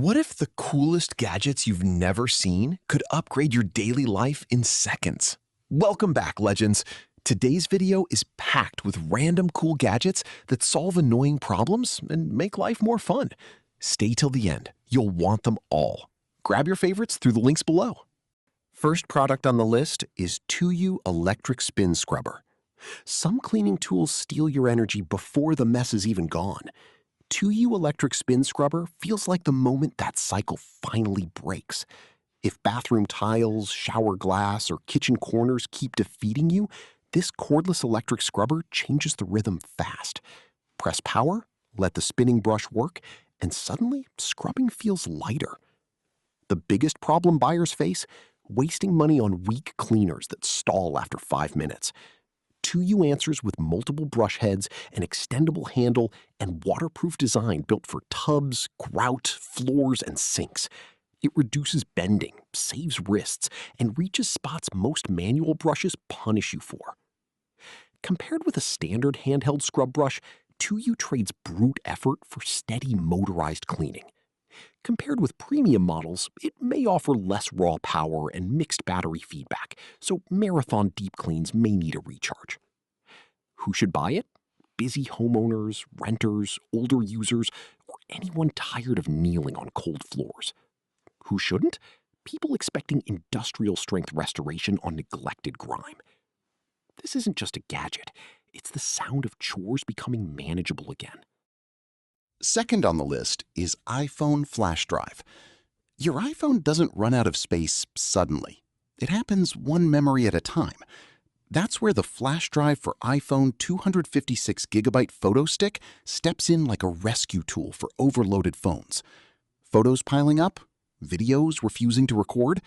What if the coolest gadgets you've never seen could upgrade your daily life in seconds? Welcome back, legends. Today's video is packed with random cool gadgets that solve annoying problems and make life more fun. Stay till the end. You'll want them all. Grab your favorites through the links below. First product on the list is TUYU Electric Spin Scrubber. Some cleaning tools steal your energy before the mess is even gone. TUYU Electric Spin Scrubber feels like the moment that cycle finally breaks. If bathroom tiles, shower glass, or kitchen corners keep defeating you, this cordless electric scrubber changes the rhythm fast. Press power, let the spinning brush work, and suddenly scrubbing feels lighter. The biggest problem buyers face? Wasting money on weak cleaners that stall after 5 minutes. TUYU answers with multiple brush heads, an extendable handle, and waterproof design built for tubs, grout, floors, and sinks. It reduces bending, saves wrists, and reaches spots most manual brushes punish you for. Compared with a standard handheld scrub brush, TUYU trades brute effort for steady motorized cleaning. Compared with premium models, it may offer less raw power and mixed battery feedback, so marathon deep cleans may need a recharge. Who should buy it? Busy homeowners, renters, older users, or anyone tired of kneeling on cold floors. Who shouldn't? People expecting industrial-strength restoration on neglected grime. This isn't just a gadget. It's the sound of chores becoming manageable again. Second on the list is iPhone flash drive. Your iPhone doesn't run out of space suddenly. It happens one memory at a time. That's where the flash drive for iPhone 256GB photo stick steps in like a rescue tool for overloaded phones. Photos piling up? Videos refusing to record?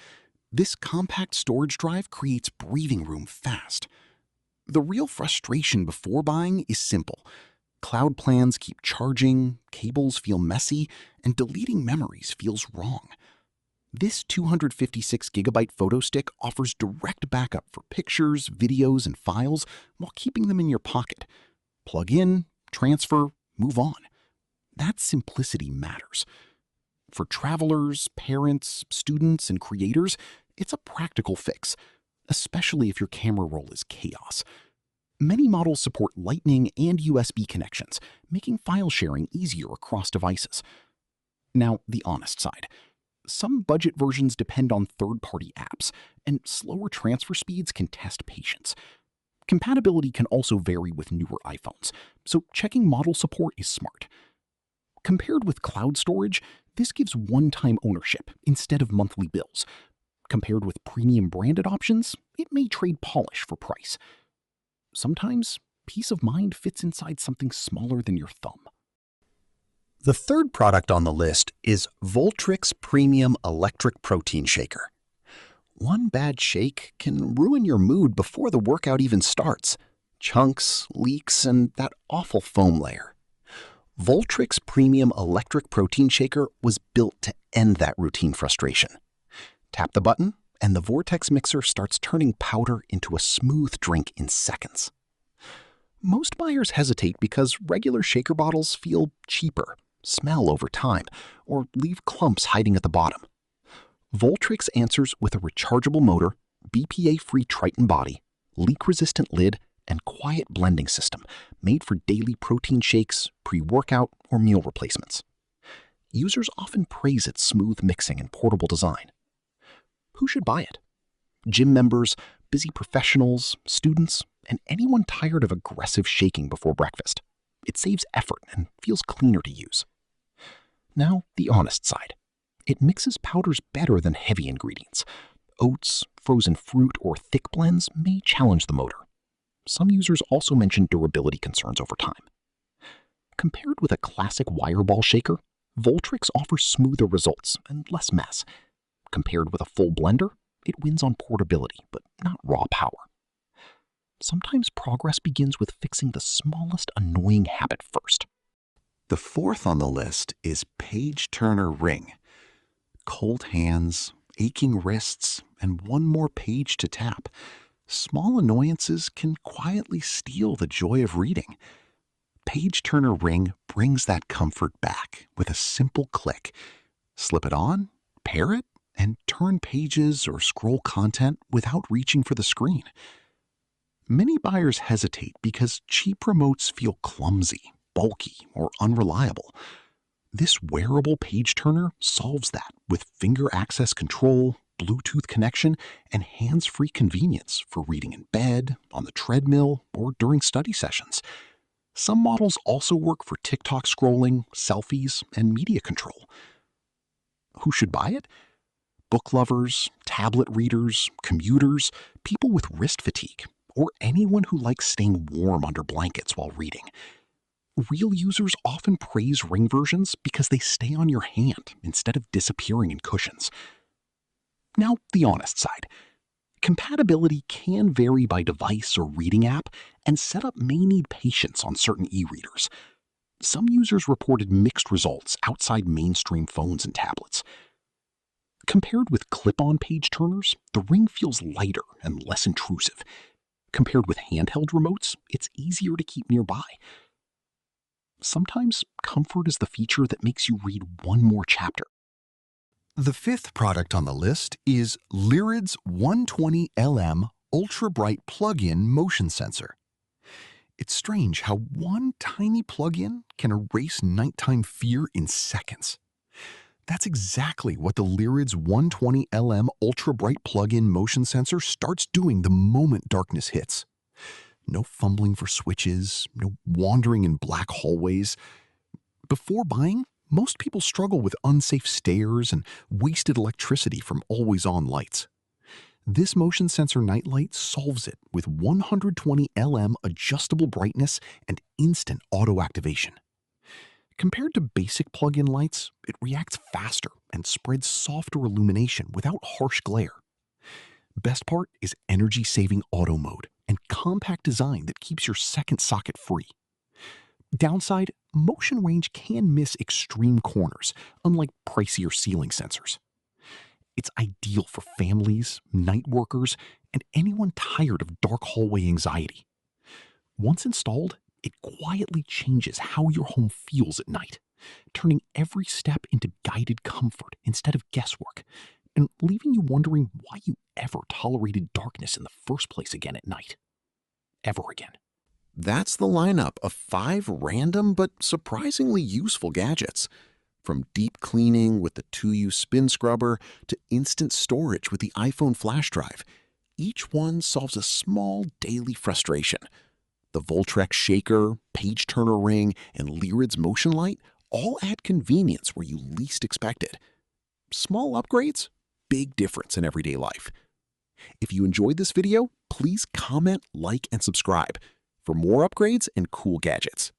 This compact storage drive creates breathing room fast. The real frustration before buying is simple. Cloud plans keep charging, cables feel messy, and deleting memories feels wrong. This 256GB photo stick offers direct backup for pictures, videos, and files while keeping them in your pocket. Plug in, transfer, move on. That simplicity matters. For travelers, parents, students, and creators, it's a practical fix, especially if your camera roll is chaos. Many models support Lightning and USB connections, making file sharing easier across devices. Now, the honest side. Some budget versions depend on third-party apps, and slower transfer speeds can test patience. Compatibility can also vary with newer iPhones, so checking model support is smart. Compared with cloud storage, this gives one-time ownership instead of monthly bills. Compared with premium branded options, it may trade polish for price. Sometimes, peace of mind fits inside something smaller than your thumb. The third product on the list is VOLTRX Premium Electric Protein Shaker. One bad shake can ruin your mood before the workout even starts. Chunks, leaks, and that awful foam layer. VOLTRX Premium Electric Protein Shaker was built to end that routine frustration. Tap the button, and the Vortex mixer starts turning powder into a smooth drink in seconds. Most buyers hesitate because regular shaker bottles feel cheaper, smell over time, or leave clumps hiding at the bottom. VOLTRX answers with a rechargeable motor, BPA-free Triton body, leak-resistant lid, and quiet blending system made for daily protein shakes, pre-workout, or meal replacements. Users often praise its smooth mixing and portable design. Who should buy it? Gym members, busy professionals, students, and anyone tired of aggressive shaking before breakfast. It saves effort and feels cleaner to use. Now, the honest side. It mixes powders better than heavy ingredients. Oats, frozen fruit, or thick blends may challenge the motor. Some users also mention durability concerns over time. Compared with a classic wire ball shaker, VOLTRX offers smoother results and less mess. Compared with a full blender, it wins on portability, but not raw power. Sometimes progress begins with fixing the smallest annoying habit first. The fourth on the list is Page Turner Ring. Cold hands, aching wrists, and one more page to tap. Small annoyances can quietly steal the joy of reading. Page Turner Ring brings that comfort back with a simple click. Slip it on, pair it, and turn pages or scroll content without reaching for the screen. Many buyers hesitate because cheap remotes feel clumsy, bulky, or unreliable. This wearable page turner solves that with finger access control, Bluetooth connection, and hands-free convenience for reading in bed, on the treadmill, or during study sessions. Some models also work for TikTok scrolling, selfies, and media control. Who should buy it? Book lovers, tablet readers, commuters, people with wrist fatigue, or anyone who likes staying warm under blankets while reading. Real users often praise ring versions because they stay on your hand instead of disappearing in cushions. Now, the honest side. Compatibility can vary by device or reading app, and setup may need patience on certain e-readers. Some users reported mixed results outside mainstream phones and tablets. Compared with clip-on page turners, the ring feels lighter and less intrusive. Compared with handheld remotes, it's easier to keep nearby. Sometimes comfort is the feature that makes you read one more chapter. The fifth product on the list is Lyridz 120LM Ultra Bright Plug-in Motion Sensor. It's strange how one tiny plug-in can erase nighttime fear in seconds. That's exactly what the Lyridz 120LM Ultra Bright Plug-in Motion Sensor starts doing the moment darkness hits. No fumbling for switches, no wandering in black hallways. Before buying, most people struggle with unsafe stairs and wasted electricity from always-on lights. This motion sensor nightlight solves it with 120 LM adjustable brightness and instant auto activation. Compared to basic plug-in lights, it reacts faster and spreads softer illumination without harsh glare. Best part is energy-saving auto mode and compact design that keeps your second socket free. Downside, motion range can miss extreme corners, unlike pricier ceiling sensors. It's ideal for families, night workers, and anyone tired of dark hallway anxiety. Once installed, it quietly changes how your home feels at night, turning every step into guided comfort instead of guesswork, and leaving you wondering why you ever tolerated darkness in the first place again at night. Ever again. That's the lineup of 5 random but surprisingly useful gadgets. From deep cleaning with the TUYU Spin Scrubber to instant storage with the iPhone flash drive, each one solves a small daily frustration. The VOLTRX shaker, page turner ring, and Lyridz motion light all add convenience where you least expect it. Small upgrades, big difference in everyday life. If you enjoyed this video, please comment, like, and subscribe for more upgrades and cool gadgets.